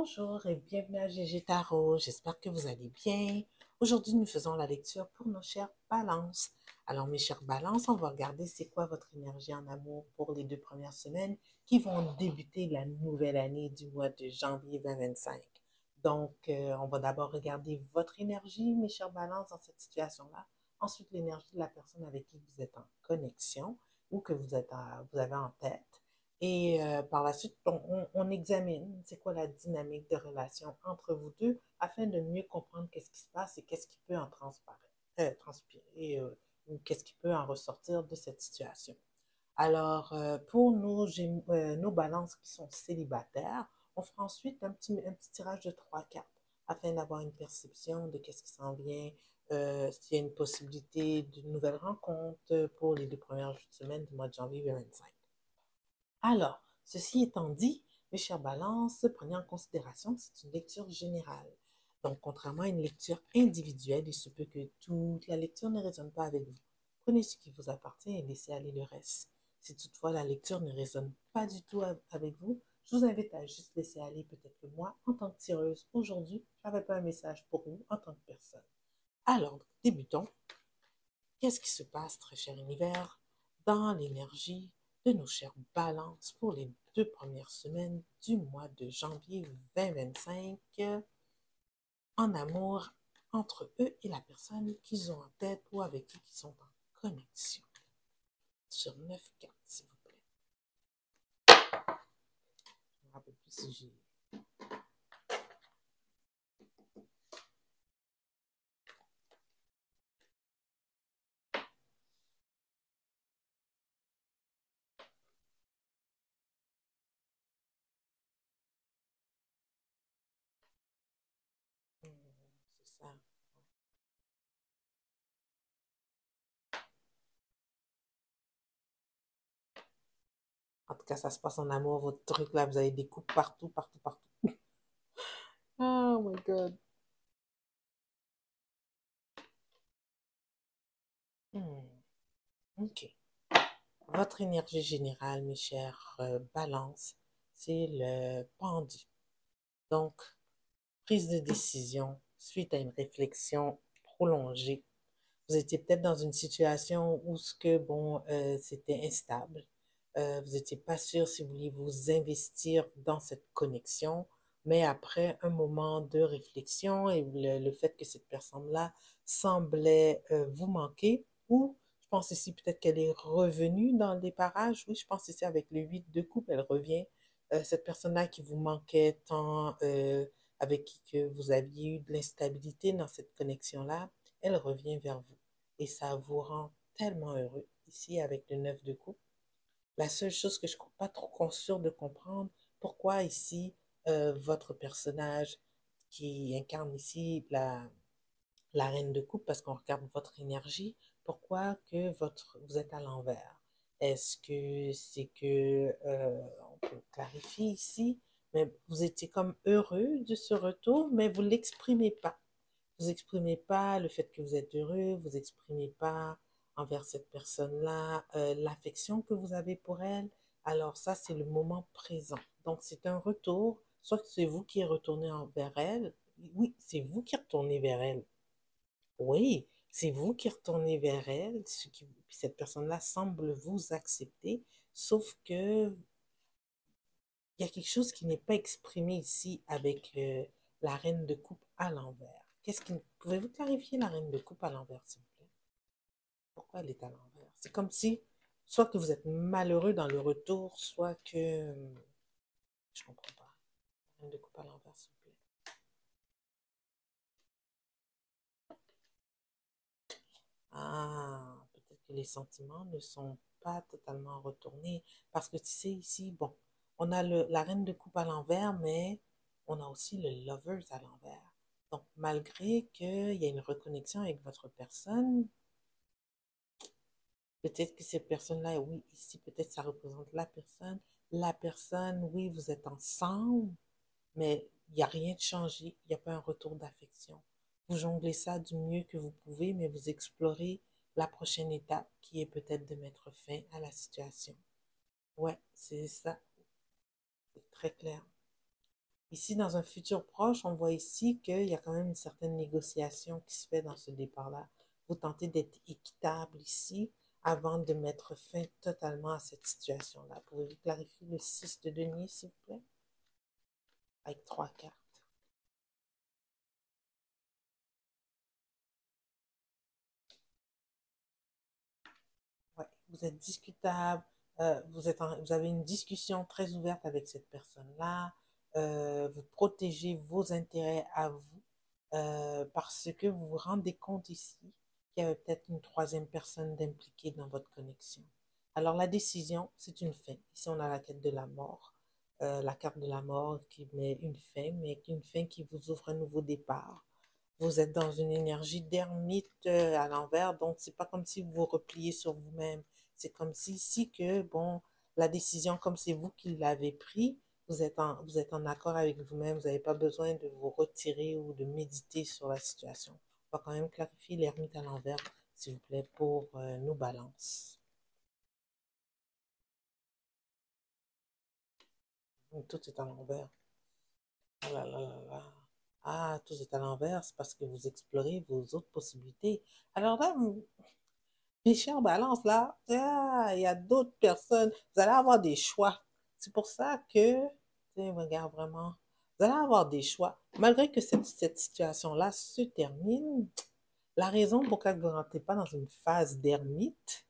Bonjour et bienvenue à GG Tarot. J'espère que vous allez bien. Aujourd'hui, nous faisons la lecture pour nos chères balances. Alors, mes chères balances, on va regarder c'est quoi votre énergie en amour pour les 2 premières semaines qui vont débuter la nouvelle année du mois de janvier 2025. Donc, on va d'abord regarder votre énergie, mes chères balances, dans cette situation-là. Ensuite, l'énergie de la personne avec qui vous êtes en connexion ou que vous avez en tête. Et par la suite, on examine c'est quoi la dynamique de relation entre vous deux afin de mieux comprendre qu'est-ce qui se passe et qu'est-ce qui peut en transpirer ou qu'est-ce qui peut en ressortir de cette situation. Alors, pour nos balances qui sont célibataires, on fera ensuite un petit tirage de 3 cartes afin d'avoir une perception de qu'est-ce qui s'en vient, s'il y a une possibilité d'une nouvelle rencontre pour les 2 premières semaines du mois de janvier 2025. Alors, ceci étant dit, mes chères balances, prenez en considération que c'est une lecture générale. Donc, contrairement à une lecture individuelle, il se peut que toute la lecture ne résonne pas avec vous. Prenez ce qui vous appartient et laissez aller le reste. Si toutefois la lecture ne résonne pas du tout avec vous, je vous invite à juste laisser aller. Peut-être que moi, en tant que tireuse, aujourd'hui, je n'avais pas un message pour vous en tant que personne. Alors, débutons. Qu'est-ce qui se passe, très cher univers, dans l'énergie de nos chères balances pour les 2 premières semaines du mois de janvier 2025 en amour entre eux et la personne qu'ils ont en tête ou avec qui ils sont en connexion? Sur 9 cartes, s'il vous plaît. Je ne me rappelle plus si j'ai... C'est ça. En tout cas, ça se passe en amour, votre truc là, vous avez des coupes partout, partout, partout. Oh my God. OK. Votre énergie générale, mes chers balances, c'est le pendu. Donc, prise de décision suite à une réflexion prolongée. Vous étiez peut-être dans une situation où c'était instable. Vous n'étiez pas sûr si vous vouliez vous investir dans cette connexion, mais après un moment de réflexion et le fait que cette personne-là semblait vous manquer, ou je pense ici peut-être qu'elle est revenue dans le départage. Oui, je pense ici avec le 8 de coupe, elle revient. Cette personne-là qui vous manquait tant, avec qui que vous aviez eu de l'instabilité dans cette connexion-là, elle revient vers vous. Et ça vous rend tellement heureux ici avec le 9 de coupe. La seule chose que je ne suis pas trop sûre de comprendre, pourquoi ici, votre personnage qui incarne ici la reine de coupe, parce qu'on regarde votre énergie, pourquoi que vous êtes à l'envers? Est-ce que c'est que, on peut clarifier ici, mais vous étiez comme heureux de ce retour, mais vous ne l'exprimez pas. Vous n'exprimez pas le fait que vous êtes heureux, vous n'exprimez pas envers cette personne-là l'affection que vous avez pour elle. Alors ça, c'est le moment présent. Donc c'est un retour, soit que c'est vous qui retournez vers elle. Oui, c'est vous qui retournez vers elle. Oui, c'est vous qui retournez vers elle. Puis cette personne-là semble vous accepter, sauf que il y a quelque chose qui n'est pas exprimé ici avec la reine de coupe à l'envers. Pouvez-vous clarifier la reine de coupe à l'envers, s'il vous plaît? Pourquoi elle est à l'envers? C'est comme si, soit que vous êtes malheureux dans le retour, soit que... je comprends pas. La reine de coupe à l'envers, s'il vous plaît. Ah, peut-être que les sentiments ne sont pas totalement retournés. Parce que tu sais, ici, bon, on a la reine de coupe à l'envers, mais on a aussi le lovers à l'envers. Donc, malgré qu'il y a une reconnexion avec votre personne, peut-être que cette personne-là, oui, ici, peut-être ça représente la personne. La personne, oui, vous êtes ensemble, mais il n'y a rien de changé. Il n'y a pas un retour d'affection. Vous jonglez ça du mieux que vous pouvez, mais vous explorez la prochaine étape qui est peut-être de mettre fin à la situation. Ouais, c'est ça. C'est très clair. Ici, dans un futur proche, on voit ici qu'il y a quand même une certaine négociation qui se fait dans ce départ-là. Vous tentez d'être équitable ici avant de mettre fin totalement à cette situation-là. Pouvez-vous clarifier le 6 de denier, s'il vous plaît? Avec 3 cartes. Ouais, vous êtes discutable, vous avez une discussion très ouverte avec cette personne-là, vous protégez vos intérêts à vous, parce que vous vous rendez compte ici qu'il y avait peut-être une troisième personne d'impliquée dans votre connexion. Alors la décision, c'est une fin. Ici, on a la quête de la mort, la carte de la mort qui met une fin, mais une fin qui vous ouvre un nouveau départ. Vous êtes dans une énergie d'ermite à l'envers, donc c'est pas comme si vous vous repliez sur vous-même. C'est comme si ici que, bon, la décision, comme c'est vous qui l'avez pris, vous êtes en accord avec vous-même, vous n'avez pas besoin de vous retirer ou de méditer sur la situation. On va quand même clarifier l'ermite à l'envers, s'il vous plaît, pour nos balances. Tout est à l'envers. Ah là là là là. Ah, tout est à l'envers, c'est parce que vous explorez vos autres possibilités. Alors là, mes chers balances, là, ah, il y a d'autres personnes. Vous allez avoir des choix. C'est pour ça que, tu sais, regarde vraiment, vous allez avoir des choix. Malgré que cette situation-là se termine, la raison pourquoi vous ne rentrez pas dans une phase d'ermite,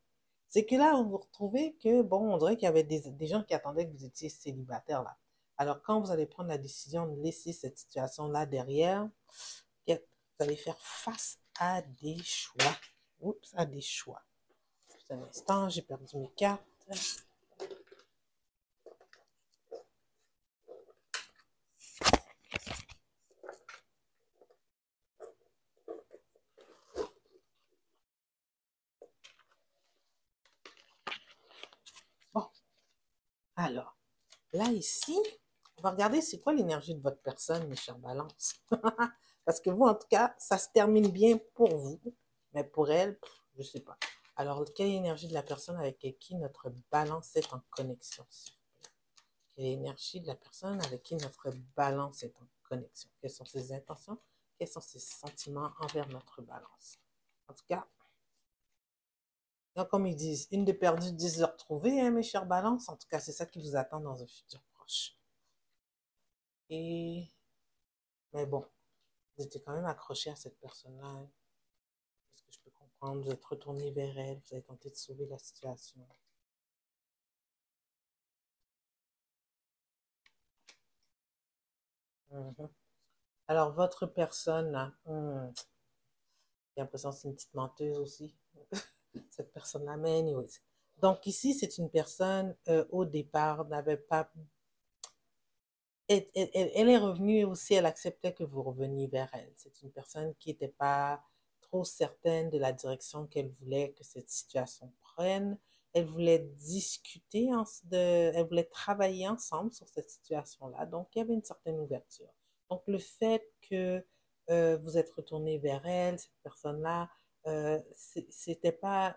c'est que là, vous vous retrouvez que, bon, on dirait qu'il y avait des gens qui attendaient que vous étiez célibataire, là. Alors, quand vous allez prendre la décision de laisser cette situation-là derrière, vous allez faire face à des choix. Oups, à des choix. Un instant, j'ai perdu mes cartes. Bon, alors, là, ici, on va regarder c'est quoi l'énergie de votre personne, mes chers balances. Parce que vous, en tout cas, ça se termine bien pour vous, mais pour elle, je ne sais pas. Alors, quelle est l'énergie de la personne avec qui notre balance est en connexion? Quelle est l'énergie de la personne avec qui notre balance est en connexion? Quelles sont ses intentions? Quels sont ses sentiments envers notre balance? En tout cas, donc, comme ils disent, une de perdue, 10 de retrouvée, hein, mes chers balances. En tout cas, c'est ça qui vous attend dans un futur proche. Et, mais bon, vous étiez quand même accroché à cette personne-là, hein. Est-ce que je peux comprendre? Vous êtes retourné vers elle, vous avez tenté de sauver la situation. Mhm. Alors, votre personne, là, j'ai l'impression que c'est une petite menteuse aussi, cette personne-là, mais anyways. Donc, ici, c'est une personne, au départ, n'avait pas elle est revenue aussi, elle acceptait que vous reveniez vers elle. C'est une personne qui n'était pas trop certaine de la direction qu'elle voulait que cette situation prenne. Elle voulait discuter, elle voulait travailler ensemble sur cette situation-là. Donc, il y avait une certaine ouverture. Donc, le fait que vous êtes retourné vers elle, cette personne-là, c'était pas,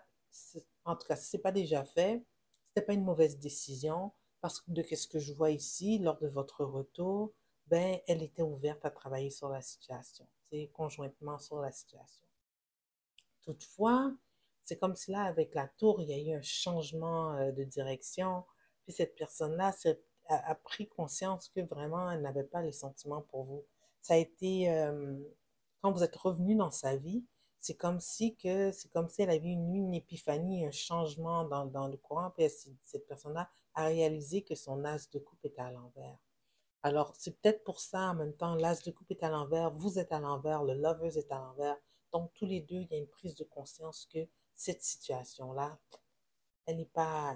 en tout cas, si ce n'est pas déjà fait, c'était pas une mauvaise décision parce que de ce que je vois ici, lors de votre retour, ben, elle était ouverte à travailler sur la situation, c'est conjointement sur la situation. Toutefois, c'est comme si là, avec la tour, il y a eu un changement de direction. Puis cette personne-là a pris conscience que vraiment, elle n'avait pas les sentiments pour vous. Ça a été, quand vous êtes revenu dans sa vie, c'est comme si elle avait eu une épiphanie, un changement dans le courant. Puis cette personne-là a réalisé que son as de coupe était à l'envers. Alors, c'est peut-être pour ça, en même temps, l'as de coupe est à l'envers, vous êtes à l'envers, le lovers est à l'envers. Donc, tous les deux, il y a une prise de conscience que cette situation-là, elle n'est pas,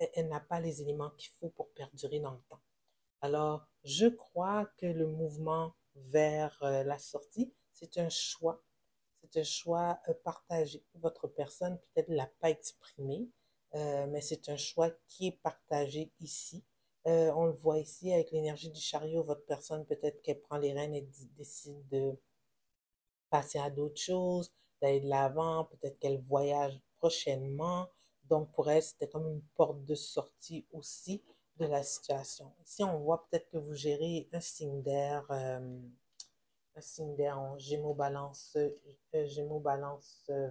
elle n'a pas les éléments qu'il faut pour perdurer dans le temps. Alors, je crois que le mouvement vers la sortie, c'est un choix. C'est un choix partagé. Votre personne peut-être ne l'a pas exprimé, mais c'est un choix qui est partagé ici. On le voit ici avec l'énergie du chariot. Votre personne, peut-être qu'elle prend les rênes et décide de passer à d'autres choses, d'aller de l'avant, peut-être qu'elle voyage prochainement. Donc pour elle, c'était comme une porte de sortie aussi. de la situation. Ici, on voit peut-être que vous gérez un signe d'air en Gémeaux, Balance,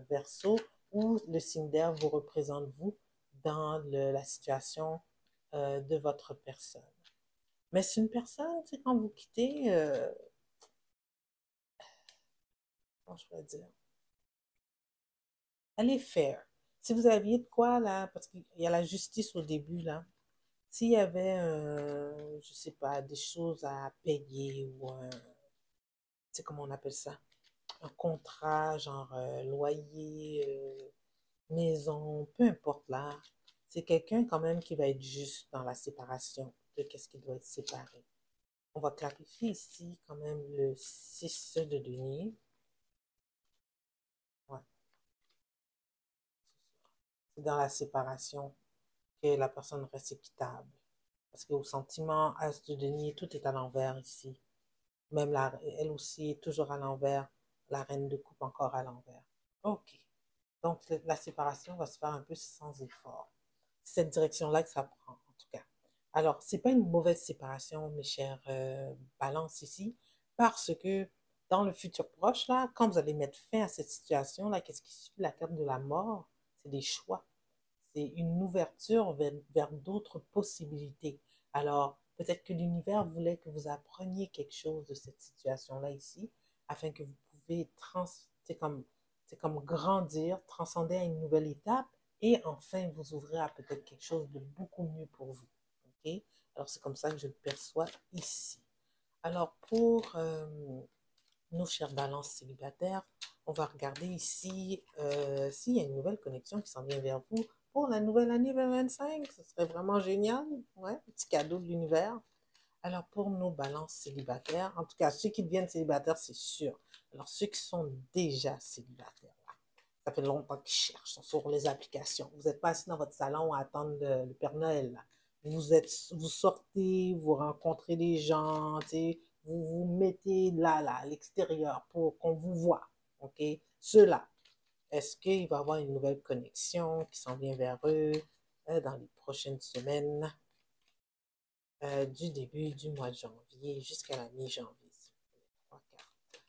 Verseau, où le signe d'air vous représente vous dans la situation de votre personne. Mais c'est une personne, c'est quand vous quittez, comment je peux dire, elle est fair. Si vous aviez de quoi, là, parce qu'il y a la justice au début, là, s'il y avait, je sais pas, des choses à payer ou un, tu sais comment on appelle ça, un contrat, genre loyer, maison, peu importe là, c'est quelqu'un quand même qui va être juste dans la séparation de qu'est-ce qui doit être séparé. On va clarifier ici quand même le 6 de denier. Ouais, c'est dans la séparation que la personne reste équitable. Parce qu'au sentiment, as de denier, tout est à l'envers ici. Même elle aussi est toujours à l'envers. La reine de coupe encore à l'envers. OK. Donc, la séparation va se faire un peu sans effort. C'est cette direction-là que ça prend, en tout cas. Alors, c'est pas une mauvaise séparation, mes chers balances ici, parce que dans le futur proche, là, quand vous allez mettre fin à cette situation-là, qu'est-ce qui suit la carte de la mort? C'est des choix. C'est une ouverture vers d'autres possibilités. Alors, peut-être que l'univers voulait que vous appreniez quelque chose de cette situation-là ici, afin que vous pouvez c'est comme grandir, transcender à une nouvelle étape et enfin vous ouvrir à peut-être quelque chose de beaucoup mieux pour vous. OK? Alors, c'est comme ça que je le perçois ici. Alors, pour nos chers balances célibataires, on va regarder ici s'il y a une nouvelle connexion qui s'en vient vers vous pour la nouvelle année 2025. Ce serait vraiment génial. Ouais, petit cadeau de l'univers. Alors, pour nos balances célibataires, en tout cas, ceux qui deviennent célibataires, c'est sûr. Alors, ceux qui sont déjà célibataires, là, ça fait longtemps qu'ils cherchent, sont sur les applications. Vous n'êtes pas assis dans votre salon à attendre le Père Noël, là. Vous sortez, vous rencontrez des gens, tu sais, vous vous mettez là, à l'extérieur pour qu'on vous voit. OK? Ceux-là, est-ce qu'il va y avoir une nouvelle connexion qui s'en vient vers eux dans les prochaines semaines? Du début du mois de janvier jusqu'à la mi-janvier. Trois cartes.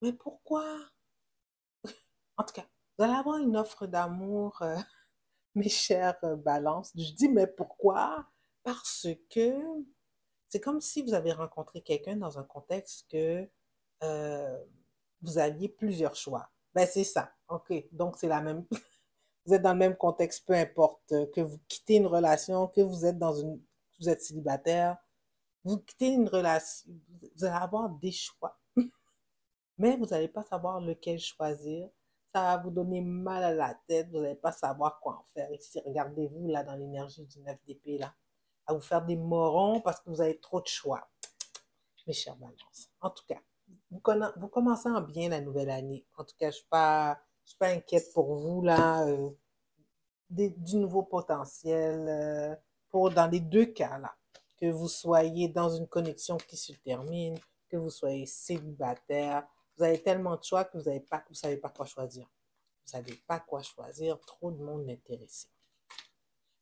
Mais pourquoi? En tout cas, vous allez avoir une offre d'amour, mes chères balances. Je dis, mais pourquoi? Parce que c'est comme si vous avez rencontré quelqu'un dans un contexte que euh, vous aviez plusieurs choix. Ben, c'est ça. OK. Donc, c'est la même. Vous êtes dans le même contexte, peu importe que vous quittez une relation, que vous êtes célibataire, vous quittez une relation, vous allez avoir des choix, mais vous n'allez pas savoir lequel choisir. Ça va vous donner mal à la tête, vous n'allez pas savoir quoi en faire. Ici, regardez-vous là dans l'énergie du 9 d'épée là, à vous faire des morons parce que vous avez trop de choix, mes chers balances. En tout cas, vous commencez en bien la nouvelle année. En tout cas, je suis pas inquiète pour vous là, du nouveau potentiel pour dans les deux cas là, que vous soyez dans une connexion qui se termine, que vous soyez célibataire, vous avez tellement de choix que vous savez pas quoi choisir. Vous savez pas quoi choisir, trop de monde intéressé.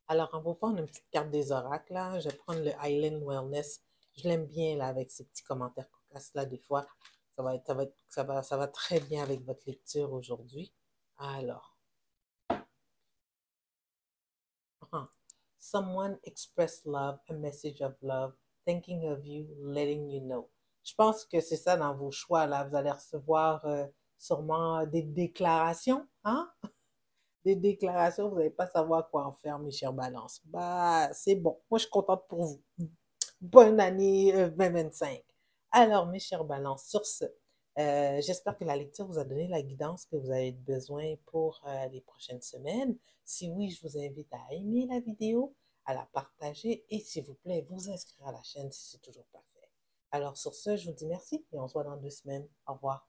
Alors, on va prendre une petite carte des oracles là. Je vais prendre le Island Wellness. Je l'aime bien là avec ces petits commentaires cocasses là des fois. Ça va très bien avec votre lecture aujourd'hui. Alors, someone express love, a message of love, thinking of you, letting you know. Je pense que c'est ça dans vos choix, là. Vous allez recevoir sûrement des déclarations, hein? Des déclarations, vous n'allez pas savoir quoi en faire, mes chers balances. Bah, c'est bon. Moi, je suis contente pour vous. Bonne année 2025. Alors, mes chers balances, sur ce, j'espère que la lecture vous a donné la guidance que vous avez besoin pour les prochaines semaines. Si oui, je vous invite à aimer la vidéo, à la partager et s'il vous plaît, vous inscrire à la chaîne si c'est toujours pas fait. Alors, sur ce, je vous dis merci et on se voit dans 2 semaines. Au revoir.